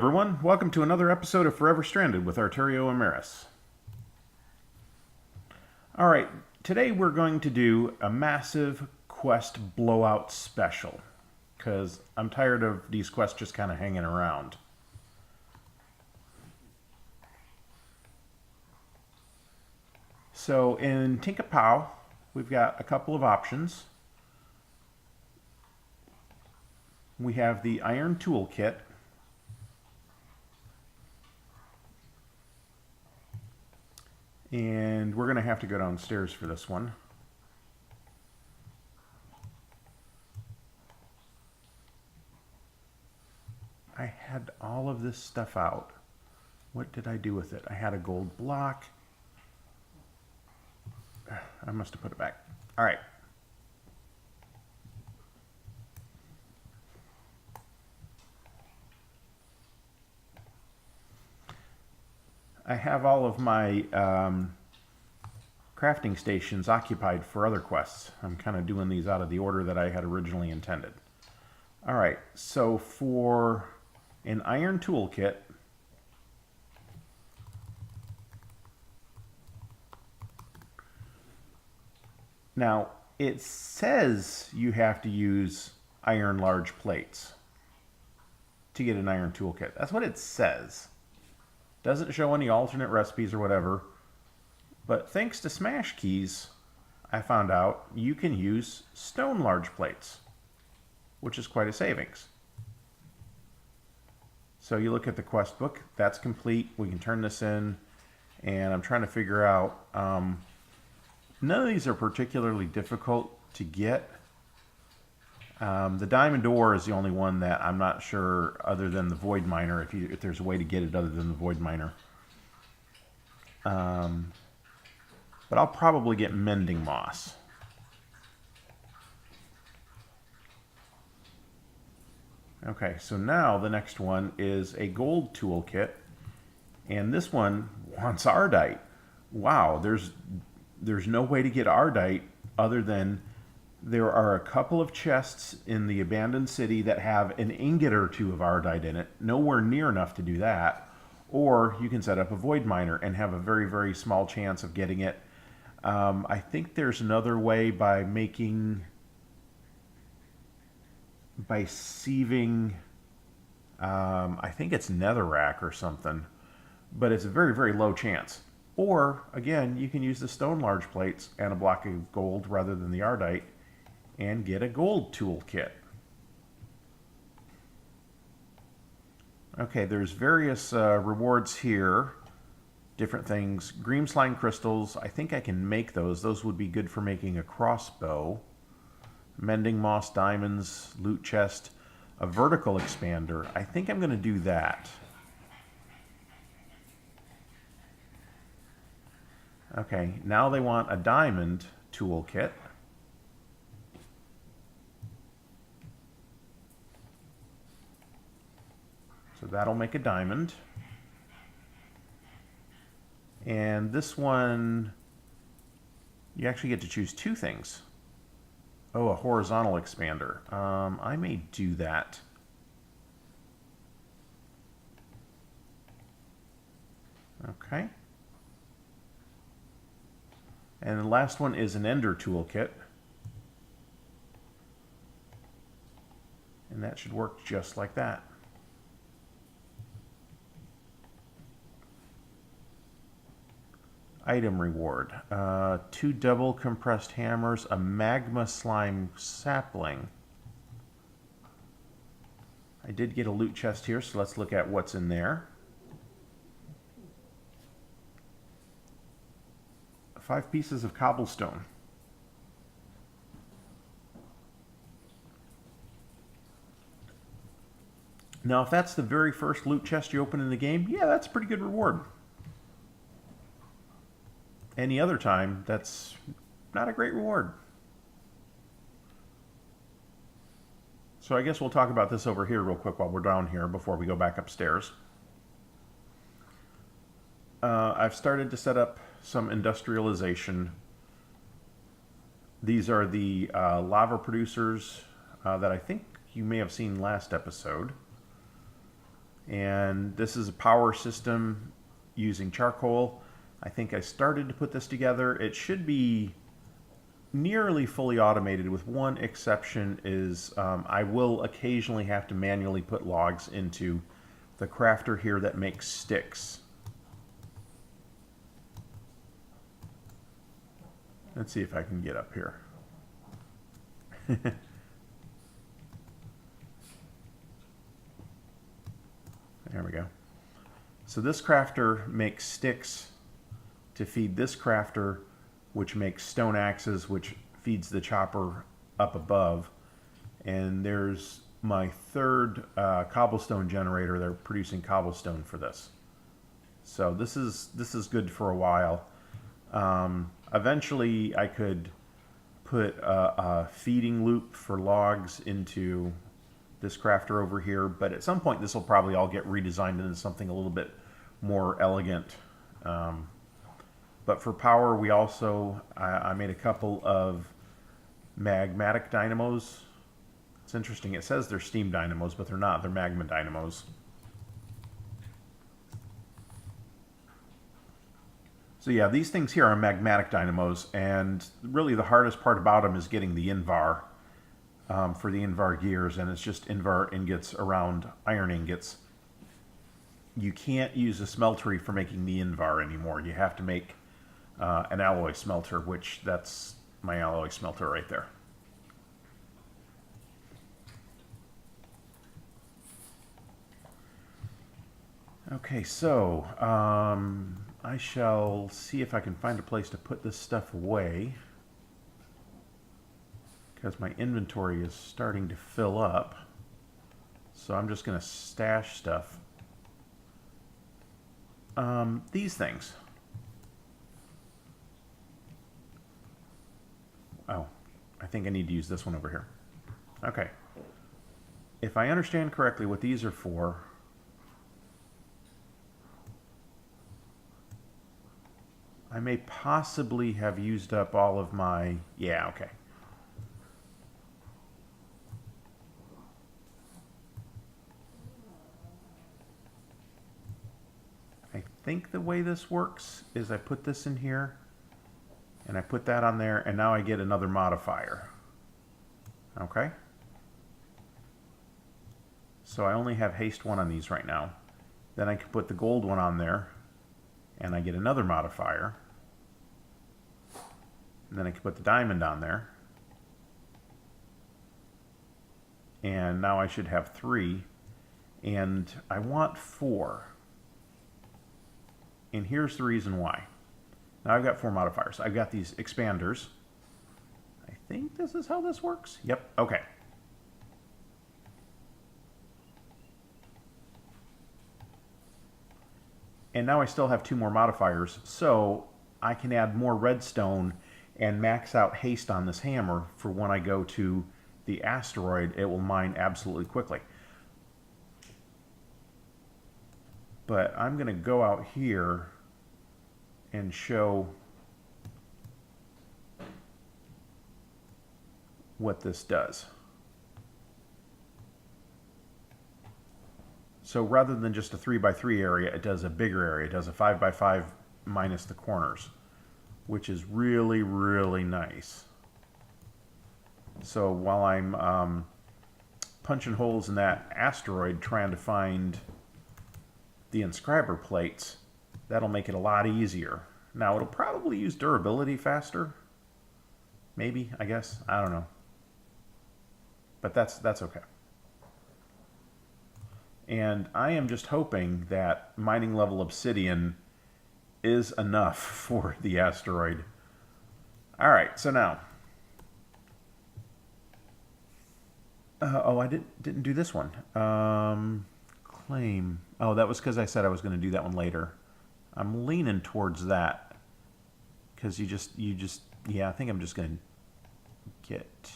everyone. Welcome to another episode of Forever Stranded with Arturio and Emerys. Alright, today we're going to do a massive quest blowout special, because I'm tired of these quests just kind of hanging around. So in Tinkapow, we've got a couple of options. We have the Iron Toolkit. And we're going to have to go downstairs for this one. I had all of this stuff out. What did I do with it? I had a gold block. I must have put it back. All right. I have all of my crafting stations occupied for other quests. I'm kind of doing these out of the order that I had originally intended. All right, so for an iron toolkit, now it says you have to use iron large plates to get an iron toolkit. That's what it says. Doesn't show any alternate recipes or whatever. But thanks to Smash Keys, I found out you can use stone large plates, which is quite a savings. So you look at the quest book, that's complete. We can turn this in, and I'm trying to figure out, none of these are particularly difficult to get. The diamond ore is the only one that I'm not sure, other than the void miner, if there's a way to get it other than the void miner. But I'll probably get mending moss. Okay, so now the next one is a gold toolkit, and this one wants Ardite. Wow, there's no way to get Ardite other than there are a couple of chests in the abandoned city that have an ingot or two of Ardite in it, nowhere near enough to do that, or you can set up a void miner and have a very, very small chance of getting it. I think there's another way by sieving, I think it's netherrack or something, but it's a very, very low chance. Or, again, you can use the stone large plates and a block of gold rather than the Ardite and get a gold toolkit. Okay, there's various rewards here. Different things. Green slime crystals, I think I can make those. Those would be good for making a crossbow. Mending moss diamonds, loot chest, a vertical expander. I think I'm going to do that. Okay, now they want a diamond toolkit. So that'll make a diamond. And this one, you actually get to choose two things. Oh, a horizontal expander. I may do that. Okay. And the last one is an ender toolkit. And that should work just like that. Item reward. 2 double compressed hammers, a magma slime sapling. I did get a loot chest here, so let's look at what's in there. 5 pieces of cobblestone. Now, if that's the very first loot chest you open in the game, yeah, that's a pretty good reward. Any other time, that's not a great reward. So I guess we'll talk about this over here real quick while we're down here before we go back upstairs. I've started to set up some industrialization. These are the lava producers that I think you may have seen last episode. And this is a power system using charcoal. I think I started to put this together. It should be nearly fully automated, with one exception is I will occasionally have to manually put logs into the crafter here that makes sticks. Let's see if I can get up here. There we go. So this crafter makes sticks to feed this crafter, which makes stone axes, which feeds the chopper up above. And there's my third cobblestone generator. They're producing cobblestone for this. So this is good for a while. Eventually I could put a feeding loop for logs into this crafter over here, but at some point this will probably all get redesigned into something a little bit more elegant. But for power, we also, I made a couple of magmatic dynamos. It's interesting, it says they're steam dynamos, but they're not, they're magma dynamos. So yeah, these things here are magmatic dynamos, and really the hardest part about them is getting the invar for the invar gears, and it's just invar ingots around iron ingots. You can't use a smeltery for making the invar anymore. You have to make an alloy smelter, which that's my alloy smelter right there. Okay, so I shall see if I can find a place to put this stuff away, because my inventory is starting to fill up. So I'm just going to stash stuff. These things. Oh, I think I need to use this one over here. Okay. If I understand correctly what these are for, I may possibly have used up all of my... Yeah, okay. I think the way this works is I put this in here, and I put that on there, and now I get another modifier. Okay? So I only have haste 1 on these right now. Then I can put the gold one on there, and I get another modifier. And then I can put the diamond on there. And now I should have 3. And I want 4. And here's the reason why. Now I've got 4 modifiers. I've got these expanders. I think this is how this works. Yep, okay. And now I still have 2 more modifiers, so I can add more redstone and max out haste on this hammer for when I go to the asteroid. It will mine absolutely quickly. But I'm going to go out here and show what this does. So rather than just a 3x3 area, it does a bigger area. It does a 5x5 minus the corners, which is really, really nice. So while I'm punching holes in that asteroid trying to find the inscriber plates, that'll make it a lot easier. Now it'll probably use durability faster. Maybe, I guess. I don't know. But that's okay. And I am just hoping that mining level obsidian is enough for the asteroid. Alright, so now. Oh, I didn't do this one. Claim. Oh, that was because I said I was going to do that one later. I'm leaning towards that. Because you just, yeah, I think I'm just going to get...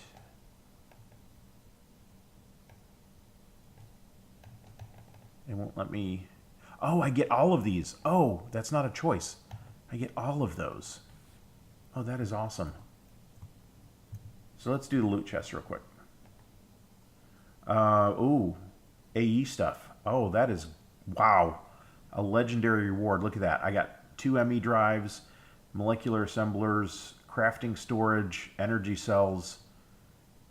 It won't let me... Oh, I get all of these. Oh, that's not a choice. I get all of those. Oh, that is awesome. So let's do the loot chest real quick. Ooh, AE stuff. Oh, that is Wow, a legendary reward. Look at that. I got 2 ME drives, molecular assemblers, crafting storage, energy cells,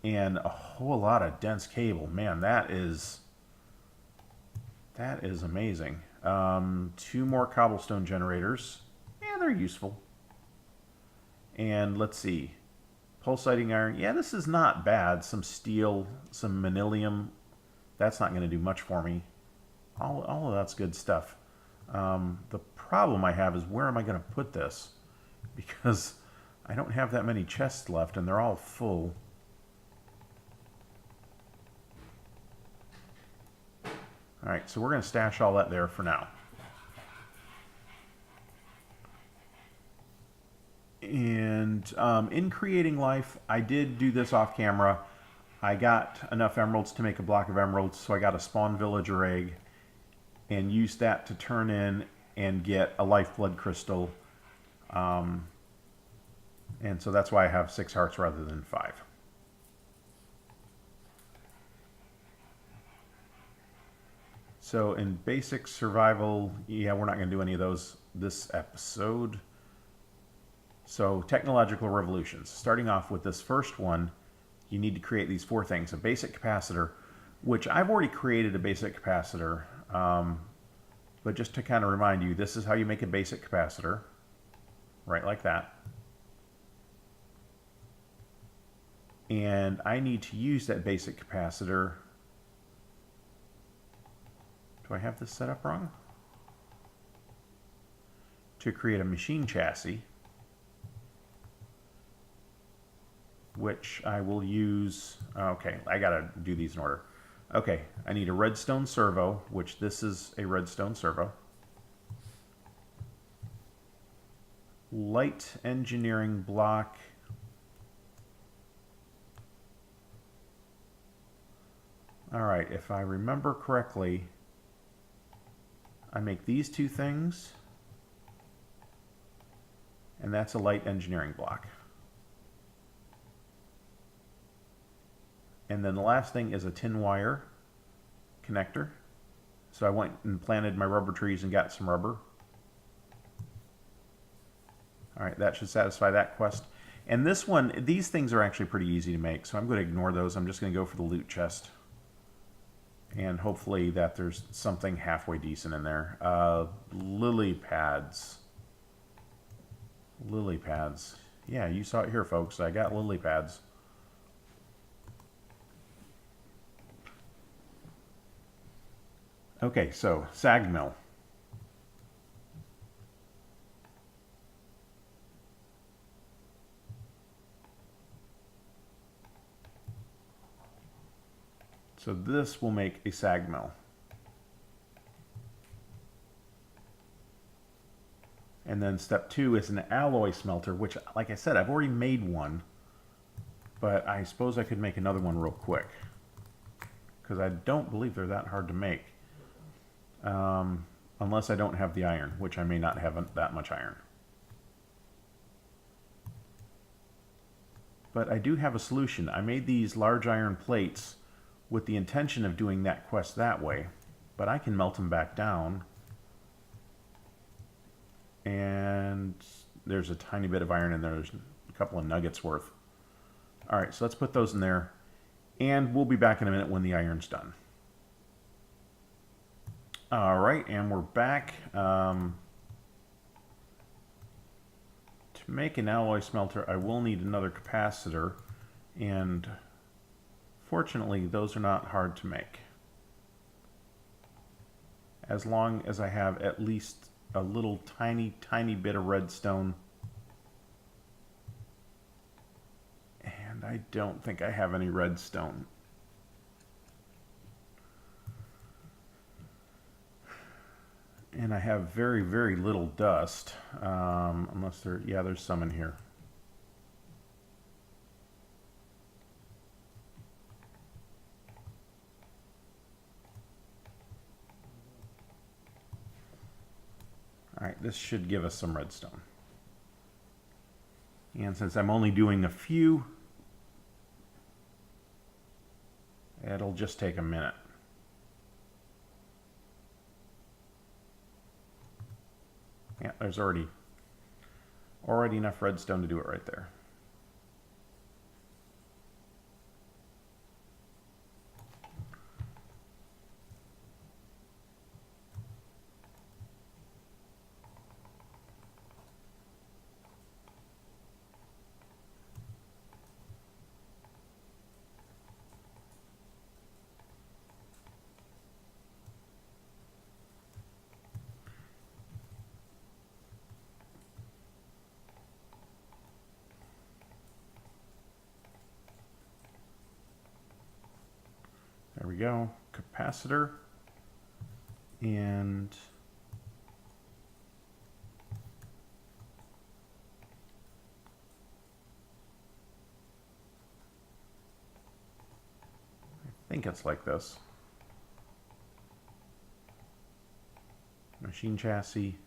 and a whole lot of dense cable. Man, that is amazing. 2 more cobblestone generators. Yeah, they're useful. And let's see. Pulsating iron. Yeah, this is not bad. Some steel, some manilium. That's not going to do much for me. All of that's good stuff. The problem I have is where am I going to put this? Because I don't have that many chests left and they're all full. Alright, so we're going to stash all that there for now. And in creating life, I did do this off camera. I got enough emeralds to make a block of emeralds, so I got a spawn villager egg and used that to turn in and get a lifeblood crystal. And so that's why I have 6 hearts rather than 5. So in basic survival, yeah, we're not going to do any of those this episode. So technological revolutions. Starting off with this first one, you need to create these 4 things. A basic capacitor, which I've already created a basic capacitor. But just to kind of remind you, this is how you make a basic capacitor. Right like that. And I need to use that basic capacitor. Do I have this set up wrong? To create a machine chassis, which I will use. Okay, I gotta do these in order. Okay, I need a redstone servo, which this is a redstone servo. Light engineering block. All right, if I remember correctly, I make these 2 things, and that's a light engineering block. And then the last thing is a tin wire connector. So I went and planted my rubber trees and got some rubber. All right, that should satisfy that quest. And this one, these things are actually pretty easy to make, so I'm going to ignore those. I'm just going to go for the loot chest. And hopefully that there's something halfway decent in there. Lily pads. Lily pads. Yeah, you saw it here, folks. I got lily pads. Okay, so sag mill. So this will make a sag mill. And then step 2 is an alloy smelter, which, like I said, I've already made one. But I suppose I could make another one real quick. Because I don't believe they're that hard to make. Unless I don't have the iron, which I may not have that much iron. But I do have a solution. I made these large iron plates with the intention of doing that quest that way, but I can melt them back down. And there's a tiny bit of iron in there. There's a couple of nuggets worth. All right, so let's put those in there, and we'll be back in a minute when the iron's done. All right, and we're back. To make an alloy smelter, I will need another capacitor, and fortunately, those are not hard to make. As long as I have at least a little tiny bit of redstone. And I don't think I have any redstone. And I have very little dust, unless there's some in here. All right, this should give us some redstone. And since I'm only doing a few, it'll just take a minute. there's already enough redstone to do it right there. There we go, capacitor, and I think it's like this. Machine chassis,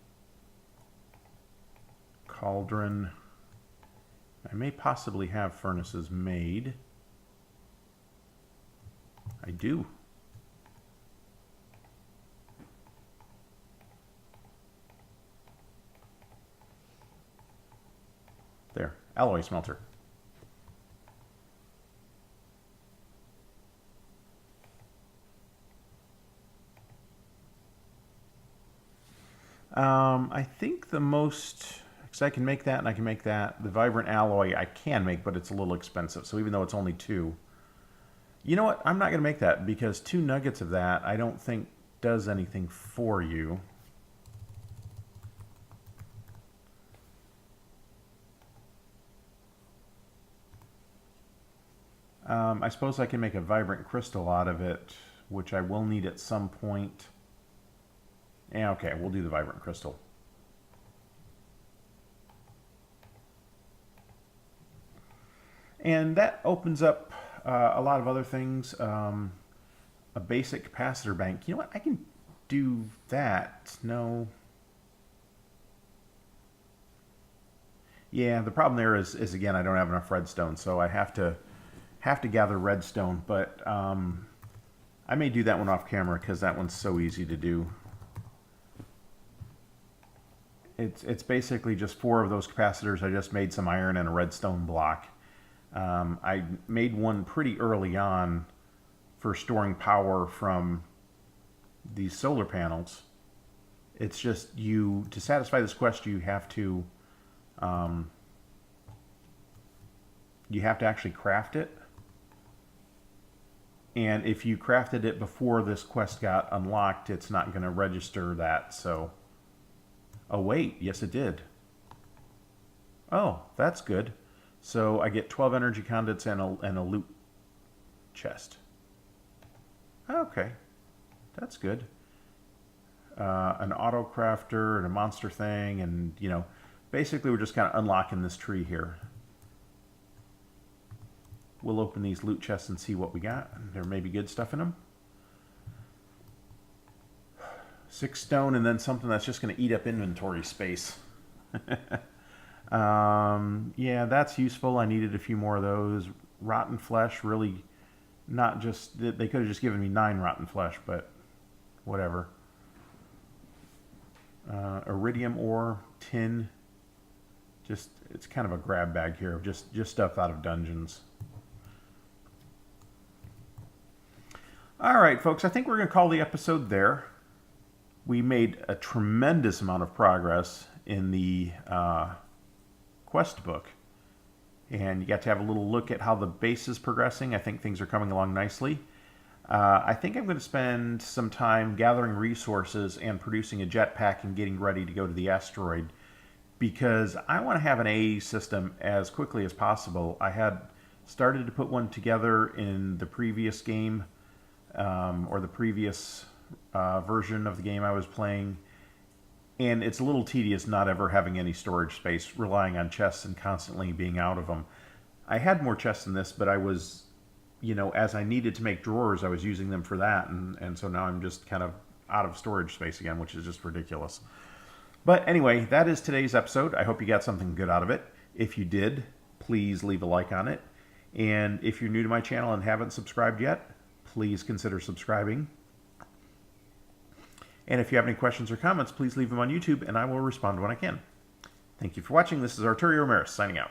cauldron. I may possibly have furnaces made. I do. There, alloy smelter. I think the most, because I can make that and I can make that. The vibrant alloy I can make, but it's a little expensive. So even though it's only 2, you know what? I'm not going to make that because 2 nuggets of that I don't think does anything for you. I suppose I can make a vibrant crystal out of it, which I will need at some point. Yeah, okay, we'll do the vibrant crystal. And that opens up a lot of other things. A basic capacitor bank. You know what? I can do that. No. Yeah, the problem there is again, I don't have enough redstone, so I have to gather redstone. But I may do that one off camera because that one's so easy to do. It's basically just 4 of those capacitors. I just made some iron and a redstone block. I made one pretty early on for storing power from these solar panels. It's just to satisfy this quest, you have to actually craft it. And if you crafted it before this quest got unlocked, it's not going to register that. So, oh wait, yes it did. Oh, that's good. So I get 12 energy conduits and a loot chest. Okay, that's good. An auto crafter and a monster thing, and you know, basically we're just kind of unlocking this tree here. We'll open these loot chests and see what we got. There may be good stuff in them. 6 stone and then something that's just going to eat up inventory space. Yeah, that's useful. I needed a few more of those. Rotten flesh, really not just... They could have just given me 9 rotten flesh, but whatever. Iridium ore, tin. Just, it's kind of a grab bag here of just stuff out of dungeons. All right, folks, I think we're going to call the episode there. We made a tremendous amount of progress in the quest book. And you got to have a little look at how the base is progressing. I think things are coming along nicely. I think I'm going to spend some time gathering resources and producing a jetpack and getting ready to go to the asteroid, because I want to have an AA system as quickly as possible. I had started to put one together in the previous game, or the previous version of the game I was playing, and it's a little tedious not ever having any storage space, relying on chests and constantly being out of them. I had more chests than this, but I was, you know, as I needed to make drawers, I was using them for that, and so now I'm just kind of out of storage space again, which is just ridiculous. But anyway, that is today's episode. I hope you got something good out of it. If you did, please leave a like on it. And if you're new to my channel and haven't subscribed yet, please consider subscribing. And if you have any questions or comments, please leave them on YouTube, and I will respond when I can. Thank you for watching. This is Arturio Emerys signing out.